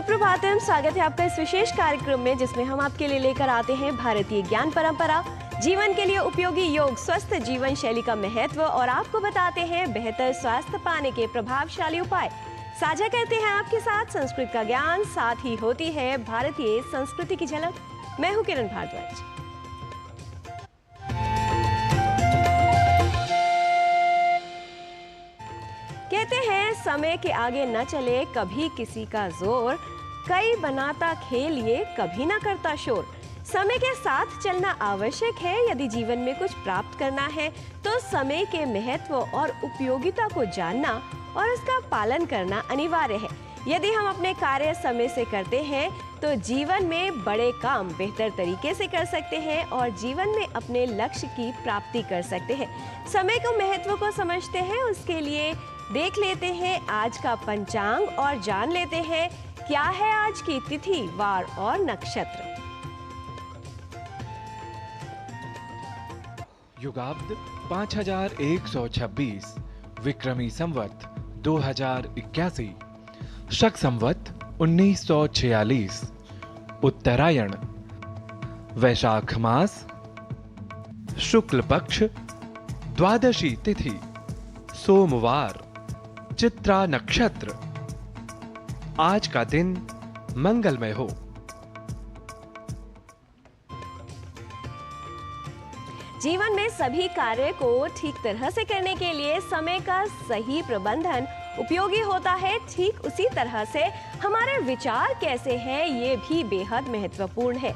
सुप्रभातम, स्वागत है आपका इस विशेष कार्यक्रम में जिसमें हम आपके लिए लेकर आते हैं भारतीय ज्ञान परंपरा, जीवन के लिए उपयोगी योग, स्वस्थ जीवन शैली का महत्व और आपको बताते हैं बेहतर स्वास्थ्य पाने के प्रभावशाली उपाय। साझा करते हैं आपके साथ संस्कृत का ज्ञान, साथ ही होती है भारतीय संस्कृति की झलक। मैं हूं किरण भारद्वाज। कहते हैं समय के आगे न चले कभी किसी का जोर, कई बनाता खेल ये कभी ना करता शोर। समय के साथ चलना आवश्यक है। यदि जीवन में कुछ प्राप्त करना है तो समय के महत्व और उपयोगिता को जानना और उसका पालन करना अनिवार्य है। यदि हम अपने कार्य समय से करते हैं तो जीवन में बड़े काम बेहतर तरीके से कर सकते हैं और जीवन में अपने लक्ष्य की प्राप्ति कर सकते हैं। समय को महत्व को समझते हैं, उसके लिए देख लेते हैं आज का पंचांग और जान लेते हैं क्या है आज की तिथि, वार और नक्षत्र। युगाब्द 5126, विक्रमी संवत 2081, शक संवत 1946, उत्तरायण, वैशाख मास, शुक्ल पक्ष, द्वादशी तिथि, सोमवार, चित्रा नक्षत्र। आज का दिन मंगलमय हो। जीवन में सभी कार्य को ठीक तरह से करने के लिए समय का सही प्रबंधन उपयोगी होता है। ठीक उसी तरह से हमारे विचार कैसे हैं ये भी बेहद महत्वपूर्ण है।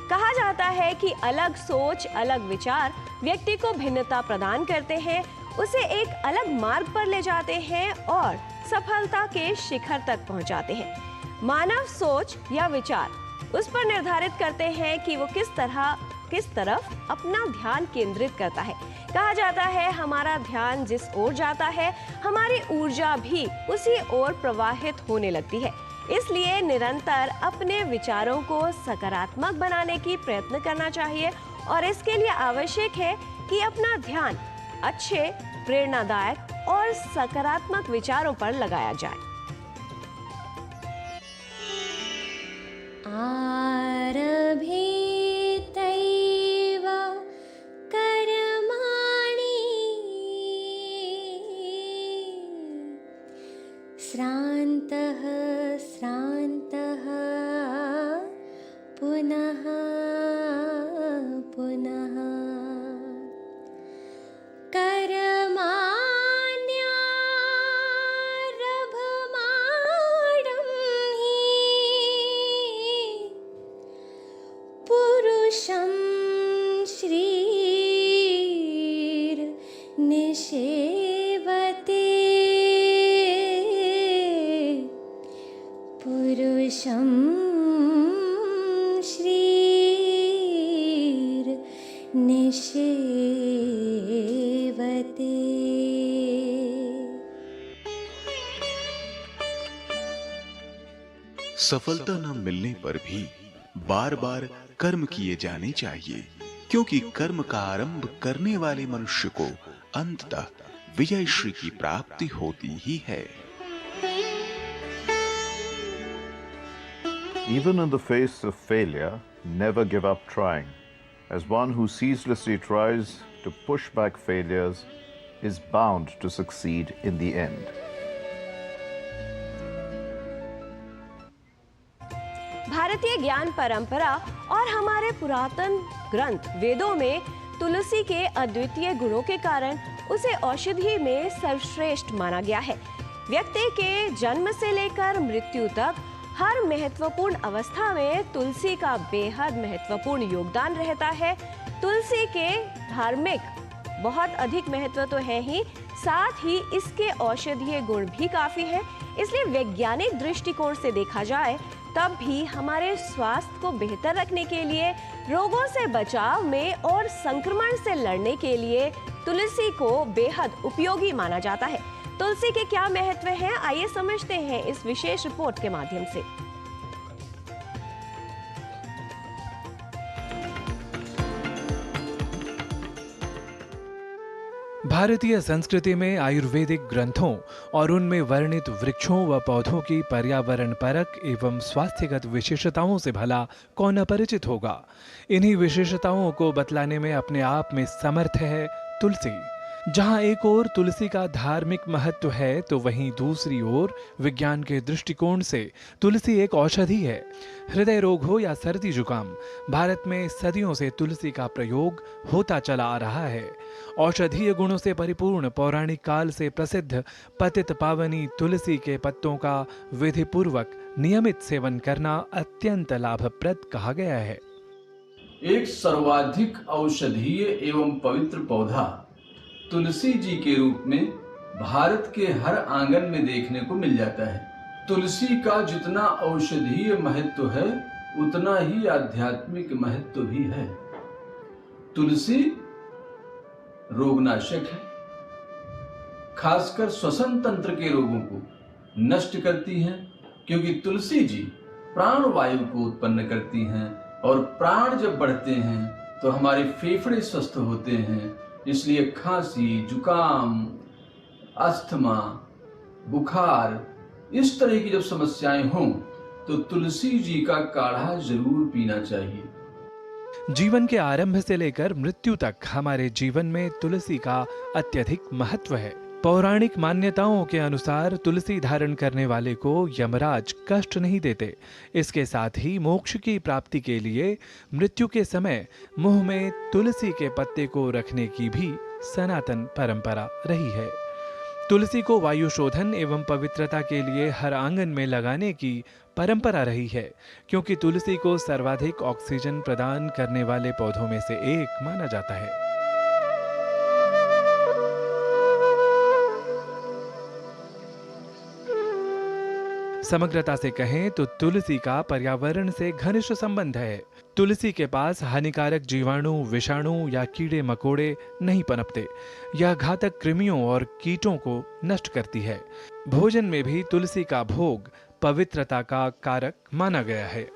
कहा जाता है कि अलग सोच, अलग विचार व्यक्ति को भिन्नता प्रदान करते हैं, उसे एक अलग मार्ग पर ले जाते हैं और सफलता के शिखर तक पहुंचाते हैं। मानव सोच या विचार उस पर निर्धारित करते हैं कि वो किस तरफ अपना ध्यान केंद्रित करता है। कहा जाता है हमारा ध्यान जिस ओर जाता है हमारी ऊर्जा भी उसी ओर प्रवाहित होने लगती है। इसलिए निरंतर अपने विचारों को सकारात्मक बनाने की प्रयत्न करना चाहिए और इसके लिए आवश्यक है कि अपना ध्यान अच्छे, प्रेरणादायक और सकारात्मक विचारों पर लगाया जाए। आरभेतैव कर्माणि श्रान्तः श्रान्तः पुनः पुनः कर्माण्यरभमाणं हि पुरुषं श्रीर्निषेवते पुरुषं श्रीर्निषेवते। सफलता न मिलने पर भी बार बार कर्म किए जाने चाहिए, क्योंकि कर्म का आरंभ करने वाले मनुष्य को अंततः विजय श्री की प्राप्ति होती ही है। Even in the face of failure, never give up trying, as one who ceaselessly tries to push back failures is bound to succeed in the end. भारतीय ज्ञान परंपरा और हमारे पुरातन ग्रंथ वेदों में तुलसी के अद्वितीय गुणों के कारण उसे औषधि में सर्वश्रेष्ठ माना गया है। व्यक्ति के जन्म से लेकर मृत्यु तक हर महत्वपूर्ण अवस्था में तुलसी का बेहद महत्वपूर्ण योगदान रहता है। तुलसी के धार्मिक बहुत अधिक महत्व तो है ही, साथ ही इसके औषधीय गुण भी काफी है। इसलिए वैज्ञानिक दृष्टिकोण से देखा जाए तब भी हमारे स्वास्थ्य को बेहतर रखने के लिए, रोगों से बचाव में और संक्रमण से लड़ने के लिए तुलसी को बेहद उपयोगी माना जाता है। तुलसी के क्या महत्व हैं, आइए समझते हैं इस विशेष रिपोर्ट के माध्यम से। भारतीय संस्कृति में आयुर्वेदिक ग्रंथों और उनमें वर्णित वृक्षों व पौधों की पर्यावरण परक एवं स्वास्थ्यगत विशेषताओं से भला कौन अपरिचित होगा। इन्हीं विशेषताओं को बतलाने में अपने आप में समर्थ है तुलसी। जहां एक ओर तुलसी का धार्मिक महत्व है तो वहीं दूसरी ओर विज्ञान के दृष्टिकोण से तुलसी एक औषधि है। हृदय रोग हो या सर्दी जुकाम, भारत में सदियों से तुलसी का प्रयोग होता चला आ रहा है। औषधीय गुणों से परिपूर्ण पौराणिक काल से प्रसिद्ध पतित पावनी तुलसी के पत्तों का विधिपूर्वक नियमित सेवन करना अत्यंत लाभप्रद कहा गया है। एक सर्वाधिक औषधीय एवं पवित्र पौधा तुलसी जी के रूप में भारत के हर आंगन में देखने को मिल जाता है। तुलसी का जितना औषधीय महत्व है उतना ही आध्यात्मिक महत्व भी है। तुलसी रोगनाशक है, खासकर श्वसन तंत्र के रोगों को नष्ट करती है, क्योंकि तुलसी जी प्राण वायु को उत्पन्न करती हैं और प्राण जब बढ़ते हैं तो हमारे फेफड़े स्वस्थ होते हैं। इसलिए खांसी, जुकाम, अस्थमा, बुखार, इस तरह की जब समस्याएं हों तो तुलसी जी का काढ़ा जरूर पीना चाहिए। जीवन के आरंभ से लेकर मृत्यु तक हमारे जीवन में तुलसी का अत्यधिक महत्व है। पौराणिक मान्यताओं के अनुसार तुलसी धारण करने वाले को यमराज कष्ट नहीं देते। इसके साथ ही मोक्ष की प्राप्ति के लिए मृत्यु के समय मुंह में तुलसी के पत्ते को रखने की भी सनातन परंपरा रही है। तुलसी को वायु शोधन एवं पवित्रता के लिए हर आंगन में लगाने की परंपरा रही है, क्योंकि तुलसी को सर्वाधिक ऑक्सीजन प्रदान करने वाले पौधों में से एक माना जाता है। समग्रता से कहें तो तुलसी का पर्यावरण से घनिष्ठ संबंध है। तुलसी के पास हानिकारक जीवाणु, विषाणु या कीड़े मकोड़े नहीं पनपते। यह घातक कृमियों और कीटों को नष्ट करती है। भोजन में भी तुलसी का भोग पवित्रता का कारक माना गया है।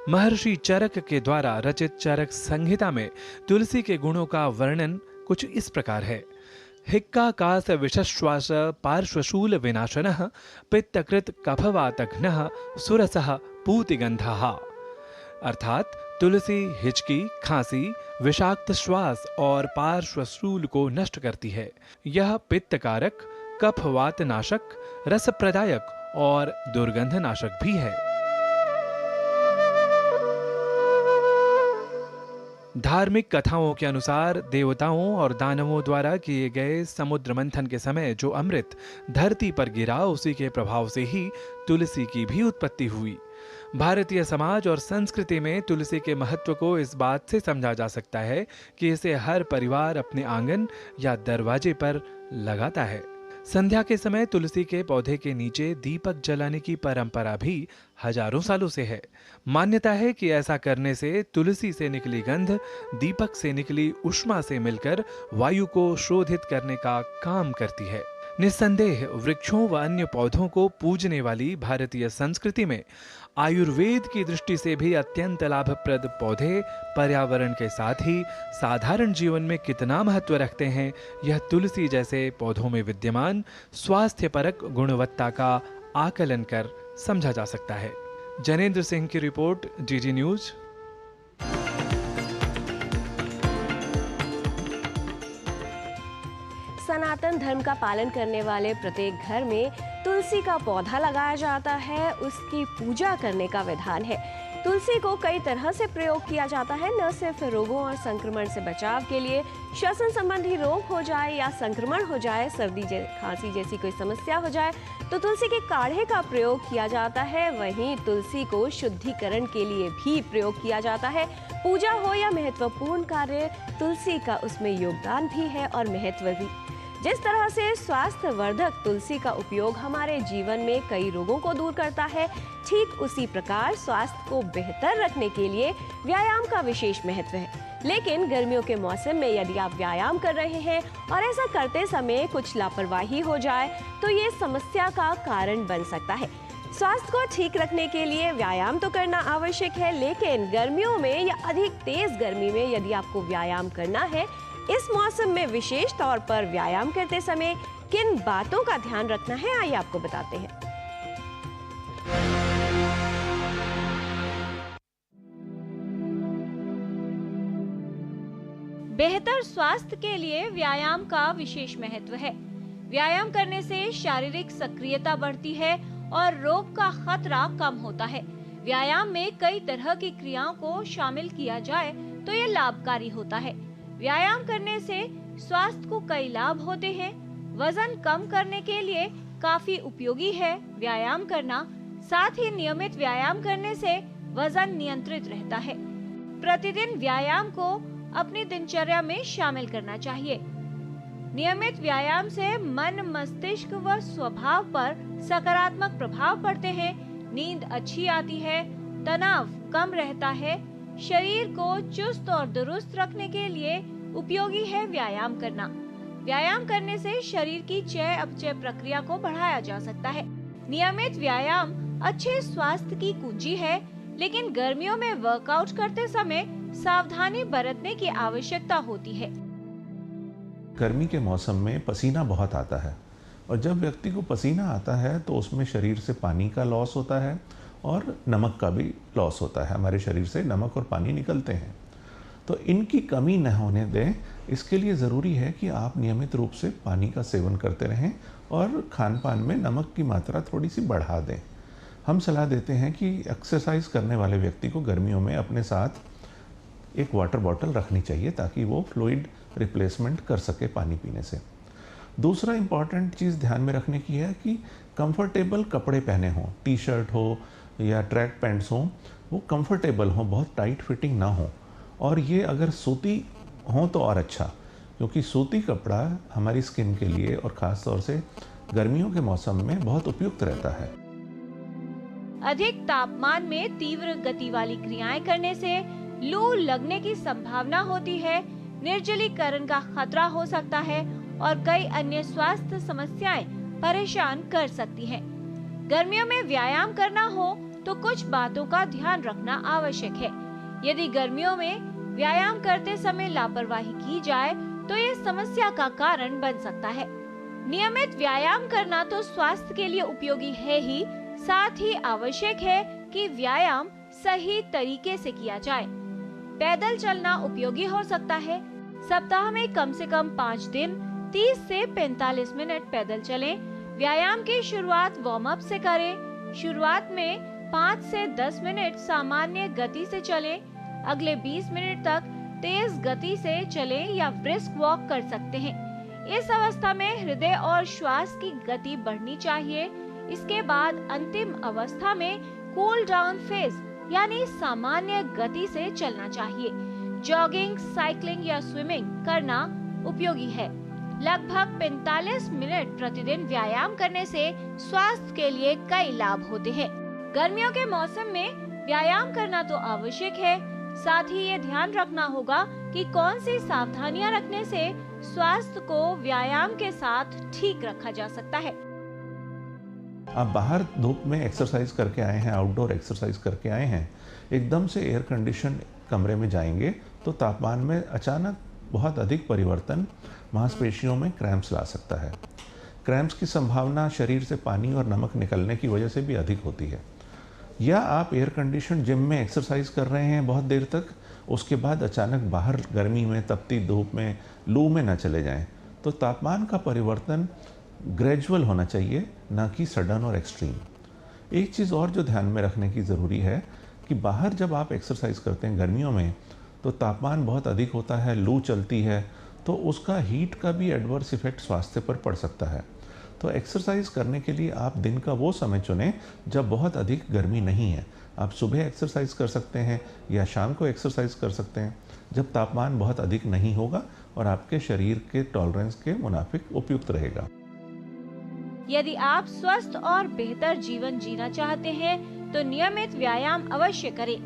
महर्षि चरक के द्वारा रचित चरक संहिता में तुलसी के गुणों का वर्णन कुछ इस प्रकार है। हिक्काकाश विषश्वास पार्श्वशूल विनाशनः पित्तकृत कफवातघ्नः सुरसः पूतिगंधः। अर्थात तुलसी हिचकी, खांसी, विषाक्त श्वास और पार्श्वशूल को नष्ट करती है। यह पित्तकारक, कफवात नाशक, रस प्रदायक और दुर्गंध नाशक भी है। धार्मिक कथाओं के अनुसार देवताओं और दानवों द्वारा किए गए समुद्र मंथन के समय जो अमृत धरती पर गिरा, उसी के प्रभाव से ही तुलसी की भी उत्पत्ति हुई। भारतीय समाज और संस्कृति में तुलसी के महत्व को इस बात से समझा जा सकता है कि इसे हर परिवार अपने आंगन या दरवाजे पर लगाता है। संध्या के समय तुलसी के पौधे के नीचे दीपक जलाने की परंपरा भी हजारों सालों से है। मान्यता है कि ऐसा करने से तुलसी से निकली गंध दीपक से निकली ऊष्मा से मिलकर वायु को शोधित करने का काम करती है। निस्संदेह वृक्षों व अन्य पौधों को पूजने वाली भारतीय संस्कृति में आयुर्वेद की दृष्टि से भी अत्यंत लाभप्रद पौधे पर्यावरण के साथ ही साधारण जीवन में कितना महत्व रखते हैं, यह तुलसी जैसे पौधों में विद्यमान स्वास्थ्यपरक गुणवत्ता का आकलन कर समझा जा सकता है। जनेंद्र सिंह की रिपोर्ट, जीजी न्यूज। सनातन धर्म का पालन करने वाले प्रत्येक घर में तुलसी का पौधा लगाया जाता है, उसकी पूजा करने का विधान है। तुलसी को कई तरह से प्रयोग किया जाता है, न सिर्फ रोगों और संक्रमण से बचाव के लिए। श्वसन संबंधी रोग हो जाए या संक्रमण हो जाए, सर्दी खांसी जैसी कोई समस्या हो जाए तो तुलसी के काढ़े का प्रयोग किया जाता है। वहीं तुलसी को शुद्धिकरण के लिए भी प्रयोग किया जाता है। पूजा हो या महत्वपूर्ण कार्य, तुलसी का उसमें योगदान भी है और महत्व भी। जिस तरह से स्वास्थ्य वर्धक तुलसी का उपयोग हमारे जीवन में कई रोगों को दूर करता है, ठीक उसी प्रकार स्वास्थ्य को बेहतर रखने के लिए व्यायाम का विशेष महत्व है। लेकिन गर्मियों के मौसम में यदि आप व्यायाम कर रहे हैं और ऐसा करते समय कुछ लापरवाही हो जाए तो ये समस्या का कारण बन सकता है। स्वास्थ्य को ठीक रखने के लिए व्यायाम तो करना आवश्यक है, लेकिन गर्मियों में या अधिक तेज गर्मी में यदि आपको व्यायाम करना है इस मौसम में विशेष तौर पर व्यायाम करते समय किन बातों का ध्यान रखना है, आइए आपको बताते हैं। बेहतर स्वास्थ्य के लिए व्यायाम का विशेष महत्व है। व्यायाम करने से शारीरिक सक्रियता बढ़ती है और रोग का खतरा कम होता है। व्यायाम में कई तरह की क्रियाओं को शामिल किया जाए तो ये लाभकारी होता है। व्यायाम करने से स्वास्थ्य को कई लाभ होते हैं। वजन कम करने के लिए काफी उपयोगी है व्यायाम करना। साथ ही नियमित व्यायाम करने से वजन नियंत्रित रहता है। प्रतिदिन व्यायाम को अपनी दिनचर्या में शामिल करना चाहिए। नियमित व्यायाम से मन, मस्तिष्क व स्वभाव पर सकारात्मक प्रभाव पड़ते हैं। नींद अच्छी आती है, तनाव कम रहता है। शरीर को चुस्त और दुरुस्त रखने के लिए उपयोगी है व्यायाम करना। व्यायाम करने से शरीर की चय अपचय प्रक्रिया को बढ़ाया जा सकता है। नियमित व्यायाम अच्छे स्वास्थ्य की कुंजी है, लेकिन गर्मियों में वर्कआउट करते समय सावधानी बरतने की आवश्यकता होती है। गर्मी के मौसम में पसीना बहुत आता है और जब व्यक्ति को पसीना आता है तो उसमें शरीर से पानी का लॉस होता है और नमक का भी लॉस होता है। हमारे शरीर से नमक और पानी निकलते हैं, तो इनकी कमी न होने दें, इसके लिए ज़रूरी है कि आप नियमित रूप से पानी का सेवन करते रहें और खान पान में नमक की मात्रा थोड़ी सी बढ़ा दें। हम सलाह देते हैं कि एक्सरसाइज करने वाले व्यक्ति को गर्मियों में अपने साथ एक वाटर बॉटल रखनी चाहिए ताकि वो फ्लूइड रिप्लेसमेंट कर सके पानी पीने से। दूसरा इम्पॉर्टेंट चीज़ ध्यान में रखने की है कि कंफर्टेबल कपड़े पहने हों, टी शर्ट हो या ट्रैक पैंट्स हों, वो कंफर्टेबल हों, बहुत टाइट फिटिंग ना हो। और ये अगर सूती हों तो और अच्छा, क्योंकि सूती कपड़ा हमारी स्किन के लिए और ख़ास तौर से गर्मियों के मौसम में बहुत उपयुक्त रहता है। अधिक तापमान में तीव्र गति वाली क्रियाएं करने से लू लगने की संभावना होती है। निर्जलीकरण का खतरा हो सकता है और कई अन्य स्वास्थ्य समस्याएं परेशान कर सकती हैं। गर्मियों में व्यायाम करना हो तो कुछ बातों का ध्यान रखना आवश्यक है। यदि गर्मियों में व्यायाम करते समय लापरवाही की जाए तो ये समस्या का कारण बन सकता है। नियमित व्यायाम करना तो स्वास्थ्य के लिए उपयोगी है ही, साथ ही आवश्यक है कि व्यायाम सही तरीके से किया जाए। पैदल चलना उपयोगी हो सकता है। सप्ताह में कम से कम 5 दिन 30 से 45 मिनट पैदल चलें। व्यायाम की शुरुआत वार्म अप से करें। शुरुआत में 5 से 10 मिनट सामान्य गति से चलें। अगले 20 मिनट तक तेज गति से चलें या ब्रिस्क वॉक कर सकते हैं। इस अवस्था में हृदय और श्वास की गति बढ़नी चाहिए। इसके बाद अंतिम अवस्था में कूल डाउन फेज यानी सामान्य गति से चलना चाहिए। जॉगिंग, साइकिलिंग या स्विमिंग करना उपयोगी है। लगभग 45 मिनट प्रतिदिन व्यायाम करने से स्वास्थ्य के लिए कई लाभ होते हैं। गर्मियों के मौसम में व्यायाम करना तो आवश्यक है, साथ ही ये ध्यान रखना होगा कि कौन सी सावधानियां रखने से स्वास्थ्य को व्यायाम के साथ ठीक रखा जा सकता है। आप बाहर धूप में एक्सरसाइज करके आए हैं, आउटडोर एक्सरसाइज करके आए हैं, एकदम से एयर कंडीशन कमरे में जाएंगे तो तापमान में अचानक बहुत अधिक परिवर्तन मांसपेशियों में क्रैम्प्स ला सकता है। क्रैम्प्स की संभावना शरीर से पानी और नमक निकलने की वजह से भी अधिक होती है। या आप एयर कंडीशन जिम में एक्सरसाइज कर रहे हैं बहुत देर तक, उसके बाद अचानक बाहर गर्मी में तपती धूप में लू में न चले जाएं, तो तापमान का परिवर्तन ग्रेजुअल होना चाहिए, ना कि सडन और एक्सट्रीम। एक चीज़ और जो ध्यान में रखने की ज़रूरी है कि बाहर जब आप एक्सरसाइज करते हैं गर्मियों में तो तापमान बहुत अधिक होता है, लू चलती है, तो उसका हीट का भी एडवर्स इफेक्ट स्वास्थ्य पर पड़ सकता है। तो एक्सरसाइज करने के लिए आप दिन का वो समय चुनें जब बहुत अधिक गर्मी नहीं है। आप सुबह एक्सरसाइज कर सकते हैं या शाम को एक्सरसाइज कर सकते हैं जब तापमान बहुत अधिक नहीं होगा और आपके शरीर के टॉलरेंस के मुनाफिक उपयुक्त रहेगा। यदि आप स्वस्थ और बेहतर जीवन जीना चाहते हैं तो नियमित व्यायाम अवश्य करें।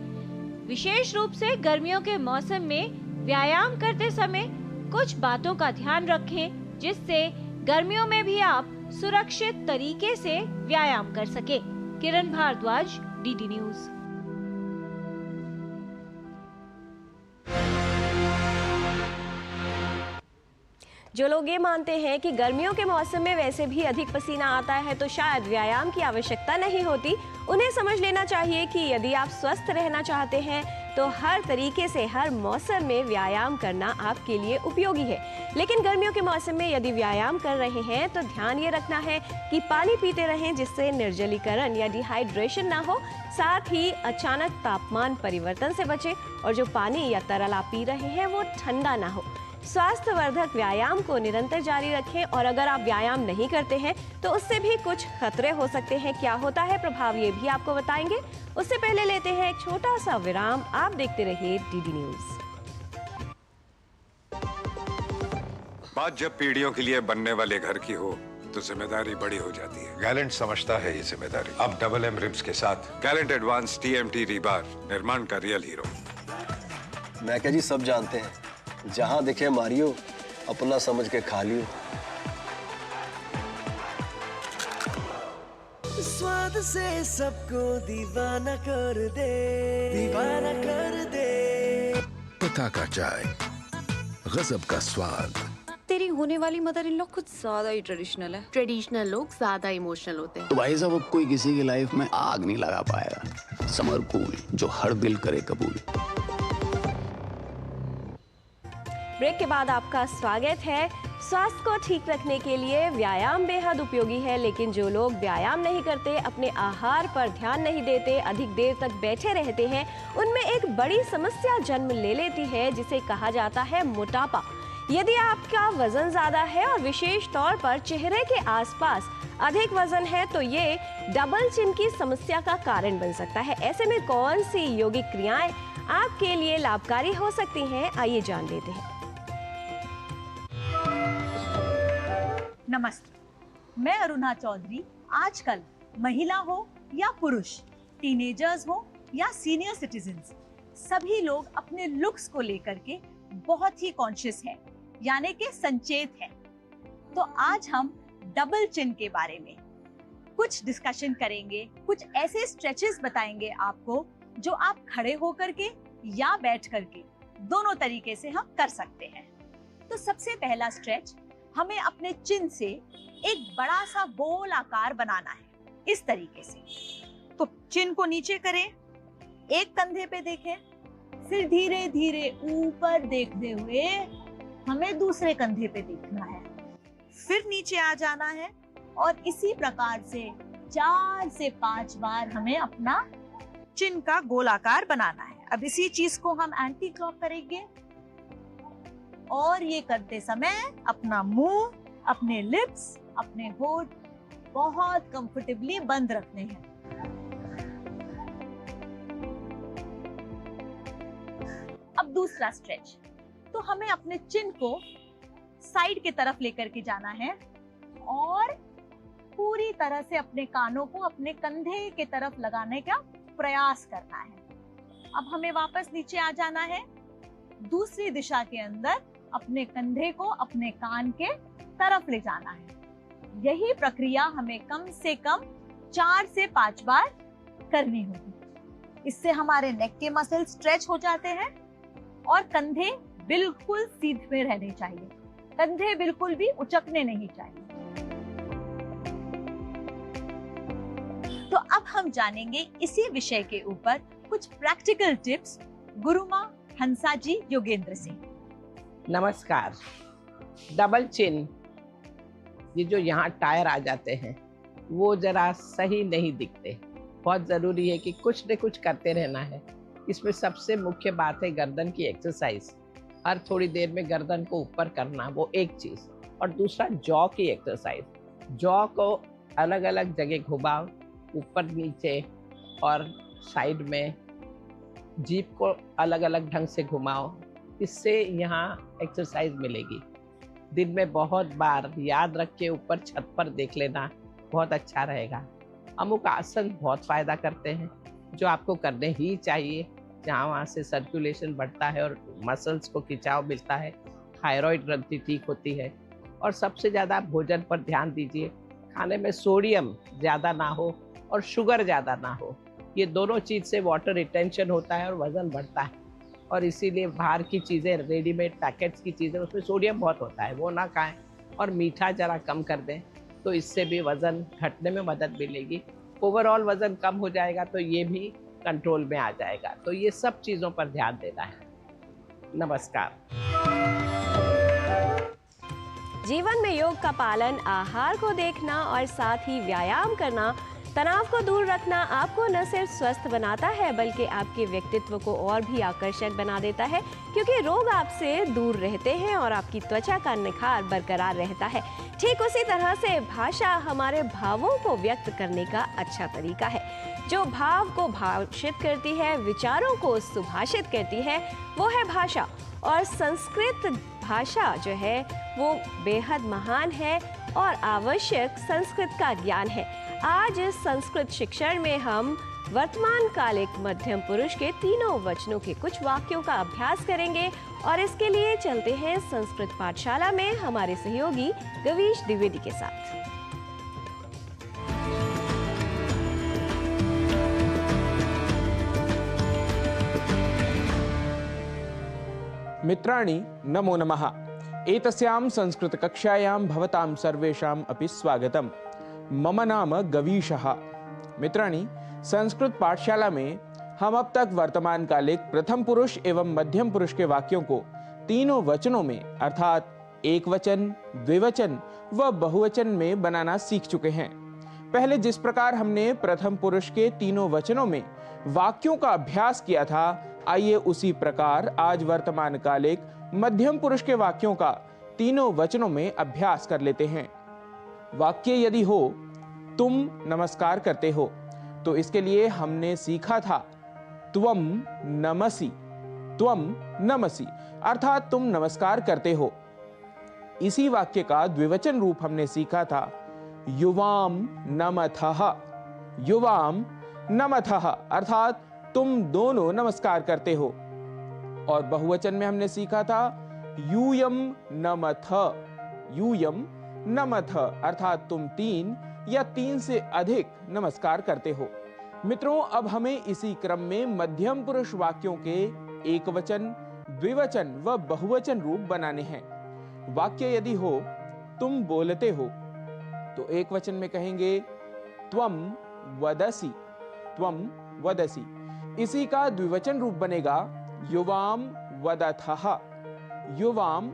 विशेष रूप से गर्मियों के मौसम में व्यायाम करते समय कुछ बातों का ध्यान रखें जिससे गर्मियों में भी आप सुरक्षित तरीके से व्यायाम कर सके। किरण भारद्वाज, डीडी न्यूज। जो लोग ये मानते हैं कि गर्मियों के मौसम में वैसे भी अधिक पसीना आता है तो शायद व्यायाम की आवश्यकता नहीं होती, उन्हें समझ लेना चाहिए कि यदि आप स्वस्थ रहना चाहते हैं तो हर तरीके से हर मौसम में व्यायाम करना आपके लिए उपयोगी है। लेकिन गर्मियों के मौसम में यदि व्यायाम कर रहे हैं तो ध्यान ये रखना है कि पानी पीते रहें जिससे निर्जलीकरण या डिहाइड्रेशन ना हो। साथ ही अचानक तापमान परिवर्तन से बचें और जो पानी या तरल आप पी रहे हैं वो ठंडा ना हो। स्वास्थ्यवर्धक व्यायाम को निरंतर जारी रखें और अगर आप व्यायाम नहीं करते हैं तो उससे भी कुछ खतरे हो सकते हैं। क्या होता है प्रभाव, ये भी आपको बताएंगे। उससे पहले लेते हैं एक छोटा सा विराम। आप देखते रहिए डीडी न्यूज। बात जब पीढ़ियों के लिए बनने वाले घर की हो तो जिम्मेदारी बड़ी हो जाती है। गैलेंट समझता है ये जिम्मेदारी। अब डबल एम रिब्स के साथ गैलेंट एडवांस टीएमटी रीबार, निर्माण का रियल हीरो। मैं क्या जी, सब जानते हैं, जहां दिखे मारियो, अपना समझ के खा लियो। स्वाद से सबको दीवाना कर दे, दीवाना कर दे। पता का चाय, गजब का स्वाद। तेरी होने वाली मदर इन लॉ कुछ ज्यादा ही ट्रेडिशनल है। ट्रेडिशनल लोग ज्यादा इमोशनल होते हैं। तो भाई साहब, अब कोई किसी की लाइफ में आग नहीं लगा पाएगा। समर कूल, जो हर दिल करे कबूल। ब्रेक के बाद आपका स्वागत है। स्वास्थ्य को ठीक रखने के लिए व्यायाम बेहद उपयोगी है, लेकिन जो लोग व्यायाम नहीं करते, अपने आहार पर ध्यान नहीं देते, अधिक देर तक बैठे रहते हैं, उनमें एक बड़ी समस्या जन्म ले लेती है जिसे कहा जाता है मोटापा। यदि आपका वजन ज्यादा है और विशेष तौर पर चेहरे के आसपास अधिक वजन है तो ये डबल चिन की समस्या का कारण बन सकता है। ऐसे में कौन सी यौगिक क्रियाएं आपके लिए लाभकारी हो सकती हैं, आइए जान लेते हैं। नमस्ते, मैं अरुणा चौधरी। आजकल महिला हो या पुरुष, टीनेजर्स हो या सीनियर सिटीजन्स, सभी लोग अपने लुक्स को लेकर के बहुत ही कॉन्शियस हैं, यानी कि संचेत हैं। तो आज हम डबल चिन के बारे में कुछ डिस्कशन करेंगे, कुछ ऐसे स्ट्रेचेस बताएंगे आपको जो आप खड़े होकर के या बैठ करके दोनों तरीके से हम कर सकते हैं। तो सबसे पहला स्ट्रेच, हमें अपने चिन से एक बड़ा सा बोल आकार बनाना है, इस तरीके से। तो चिन को नीचे करें, एक कंधे पे देखें, फिर धीरे धीरे ऊपर देखते हुए हमें दूसरे कंधे पे देखना है, फिर नीचे आ जाना है और इसी प्रकार से 4 से 5 बार हमें अपना चिन का गोलाकार बनाना है। अब इसी चीज को हम एंटी क्लॉक करेंगे और ये करते समय अपना मुंह, अपने लिप्स, अपने होठ बहुत कंफर्टेबली बंद रखने हैं। अब दूसरा स्ट्रेच, तो हमें अपने चिन को साइड की तरफ लेकर के जाना है और पूरी तरह से अपने कानों को अपने कंधे की तरफ लगाने का प्रयास करना है। अब हमें वापस नीचे आ जाना है, दूसरी दिशा के अंदर अपने कंधे को अपने कान के तरफ ले जाना है। यही प्रक्रिया हमें कम से कम 4 से 5 बार करनी होगी। इससे हमारे नेक के मसल स्ट्रेच हो जाते हैं और कंधे बिल्कुल सीधे रहने चाहिए, कंधे बिल्कुल भी उचकने नहीं चाहिए। तो अब हम जानेंगे इसी विषय के ऊपर कुछ प्रैक्टिकल टिप्स गुरुमा हंसा जी योगेंद्र से। नमस्कार। डबल चिन, ये जो यहाँ टायर आ जाते हैं वो जरा सही नहीं दिखते। बहुत ज़रूरी है कि कुछ न कुछ करते रहना है। इसमें सबसे मुख्य बात है गर्दन की एक्सरसाइज। हर थोड़ी देर में गर्दन को ऊपर करना, वो एक चीज़। और दूसरा जॉ की एक्सरसाइज। जॉ को अलग अलग जगह घुमाओ, ऊपर नीचे और साइड में। जीभ को अलग अलग ढंग से घुमाओ, इससे यहाँ एक्सरसाइज मिलेगी। दिन में बहुत बार याद रख के ऊपर छत पर देख लेना, बहुत अच्छा रहेगा। अमुक आसन बहुत फ़ायदा करते हैं जो आपको करने ही चाहिए, जहाँ वहाँ से सर्कुलेशन बढ़ता है और मसल्स को खिंचाव मिलता है, थायराइड ग्रंथि ठीक होती है। और सबसे ज़्यादा भोजन पर ध्यान दीजिए, खाने में सोडियम ज़्यादा ना हो और शुगर ज़्यादा ना हो। ये दोनों चीज़ से वाटर रिटेंशन होता है और वज़न बढ़ता है। और इसीलिए बाहर की चीज़ें, रेडीमेड पैकेट्स की चीज़ें, उसमें सोडियम बहुत होता है, वो ना खाएं और मीठा ज़रा कम कर दें, तो इससे भी वज़न घटने में मदद मिलेगी। ओवरऑल वज़न कम हो जाएगा तो ये भी कंट्रोल में आ जाएगा। तो ये सब चीज़ों पर ध्यान देना है। नमस्कार। जीवन में योग का पालन, आहार को देखना और साथ ही व्यायाम करना, तनाव को दूर रखना आपको न सिर्फ स्वस्थ बनाता है बल्कि आपके व्यक्तित्व को और भी आकर्षक बना देता है, क्योंकि रोग आपसे दूर रहते हैं और आपकी त्वचा का निखार बरकरार रहता है। ठीक उसी तरह से भाषा हमारे भावों को व्यक्त करने का अच्छा तरीका है। जो भाव को भाषित करती है, विचारों को सुभाषित करती है, वो है भाषा। और संस्कृत भाषा जो है वो बेहद महान है और आवश्यक संस्कृत का ज्ञान है। आज इस संस्कृत शिक्षण में हम वर्तमान कालिक मध्यम पुरुष के तीनों वचनों के कुछ वाक्यों का अभ्यास करेंगे और इसके लिए चलते हैं संस्कृत पाठशाला में हमारे सहयोगी गवीश द्विवेदी के साथ। मित्राणि नमो नमः। एतस्यां संस्कृतकक्षायां भवतां सर्वेषाम् अपि स्वागतम्। मम नाम गवीशः। मित्राणि, संस्कृत पाठशाला में हम अब तक वर्तमान कालिक प्रथम पुरुष एवं मध्यम पुरुष के वाक्यों को तीनों वचनों में अर्थात एक वचन, द्विवचन व बहुवचन में बनाना सीख चुके हैं। पहले जिस प्रकार हमने प्रथम पुरुष के तीनों वचनों में वाक्यों का अभ्यास किया था, आइए उसी प्रकार आज वर्तमान कालिक मध्यम पुरुष के वाक्यों का तीनों वचनों में अभ्यास कर लेते हैं। वाक्य यदि हो तुम नमस्कार करते हो, तो इसके लिए हमने सीखा था त्वम नमसि, त्वम नमसि अर्थात तुम नमस्कार करते हो। इसी वाक्य का द्विवचन रूप हमने सीखा था युवाम नमथः, युवाम नमथः अर्थात तुम दोनों नमस्कार करते हो। और बहुवचन में हमने सीखा था यूयम नमथ, यूयम नमथ अर्थात तुम तीन या तीन से अधिक नमस्कार करते हो। मित्रों, अब हमें इसी क्रम में मध्यम पुरुष वाक्यों के एक वचन, द्विवचन व बहुवचन रूप बनाने हैं। वाक्य यदि हो तुम बोलते हो, तो एक वचन में कहेंगे त्वम वदसि, त्वम वदसि। इसी का द्विवचन रूप बनेगा युवाम वदथः, युवाम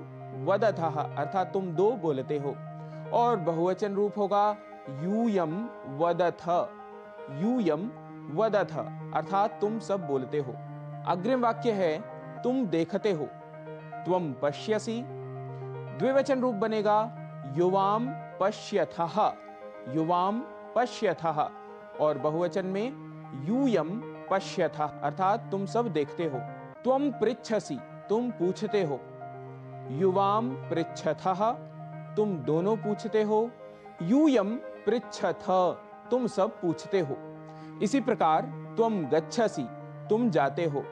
वदथः अर्थात तुम दो बोलते हो। और बहुवचन रूप होगा यूयम वदथ, यूयम वदथ अर्थात तुम सब बोलते हो। अग्रिम वाक्य है तुम देखते हो, त्वम पश्यसि। द्विवचन रूप बनेगा युवाम पश्यथः, युवाम पश्यथः। और बहुवचन में यूयम पश्यथः अर्थात तुम सब देखते हो। त्वम पृच्छसि, तुम पूछते हो। युवाम पृच्छथः, तुम दोनों पूछते हो। यूयम पृच्छथ, तुम सब पूछते हो। इसी प्रकार त्वम गच्छसि, तुम जाते हो।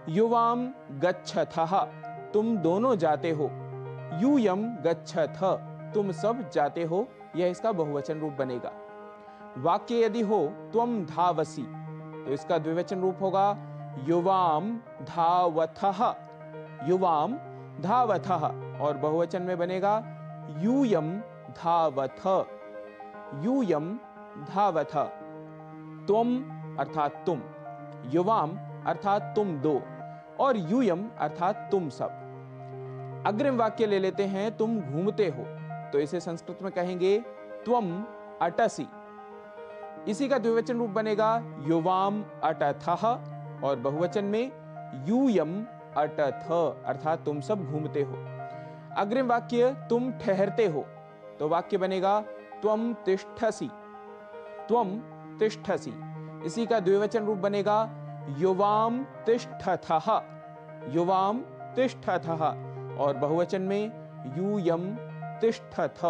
युवाम गच्छथः, तुम दोनों जाते हो। यूयम गच्छथ, तुम सब जाते हो। यह इसका बहुवचन रूप बनेगा। वाक्य यदि हो त्वम धावसि, तो इसका द्विवचन रूप होगा युवाम धावथः, युवाम धावथः। और बहुवचन में बनेगा यूयम धावथ, यूयम धावथ। त्वम अर्थात तुम, युवाम अर्थात तुम दो, और यूयम अर्थात तुम सब। अग्रिम वाक्य ले लेते हैं तुम घूमते हो, तो इसे संस्कृत में कहेंगे त्वम अटसि। इसी का द्विवचन रूप बनेगा युवाम अटथः। और बहुवचन में यूयम अटथ अर्थात तुम सब घूमते हो। अग्रिम वाक्य तुम ठहरते हो, तो वाक्य बनेगा त्वम तिष्ठसि, त्वम तिष्ठसि। इसी का द्विवचन रूप बनेगा युवाम तिष्ठथः, युवाम तिष्ठथः। और बहुवचन में यूयम तिष्ठथ,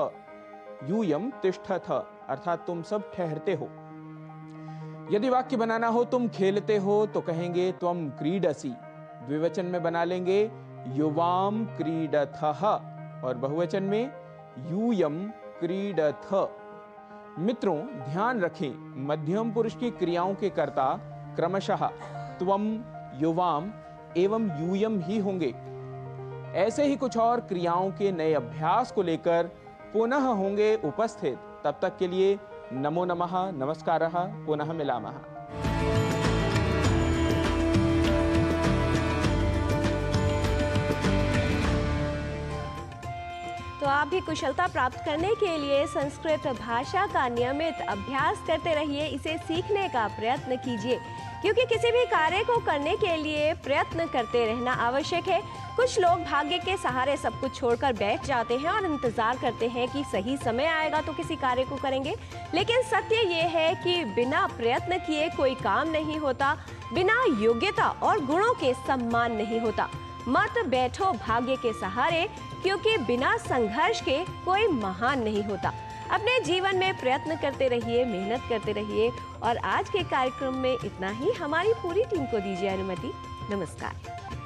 यूयम तिष्ठथ अर्थात तुम सब ठहरते हो। यदि वाक्य बनाना हो तुम खेलते हो, तो कहेंगे त्वम क्रीडसि। द्विवचन में बना लेंगे युवाम क्रीडथः। और बहुवचन में यूयम क्रीडथ। मित्रों, ध्यान रखें मध्यम पुरुष की क्रियाओं के कर्ता क्रमशः त्वम, युवाम एवं यूयम ही होंगे। ऐसे ही कुछ और क्रियाओं के नए अभ्यास को लेकर पुनः होंगे उपस्थित। तब तक के लिए नमो नमः, नमस्कारः, पुनः मिलामः। तो आप भी कुशलता प्राप्त करने के लिए संस्कृत भाषा का नियमित अभ्यास करते रहिए, इसे सीखने का प्रयत्न कीजिए, क्योंकि किसी भी कार्य को करने के लिए प्रयत्न करते रहना आवश्यक है। कुछ लोग भाग्य के सहारे सब कुछ छोड़कर बैठ जाते हैं और इंतजार करते हैं कि सही समय आएगा तो किसी कार्य को करेंगे, लेकिन सत्य ये है कि बिना प्रयत्न किए कोई काम नहीं होता, बिना योग्यता और गुणों के सम्मान नहीं होता। मत बैठो भाग्य के सहारे, क्योंकि बिना संघर्ष के कोई महान नहीं होता। अपने जीवन में प्रयत्न करते रहिए, मेहनत करते रहिए। और आज के कार्यक्रम में इतना ही। हमारी पूरी टीम को दीजिए अनुमति। नमस्कार।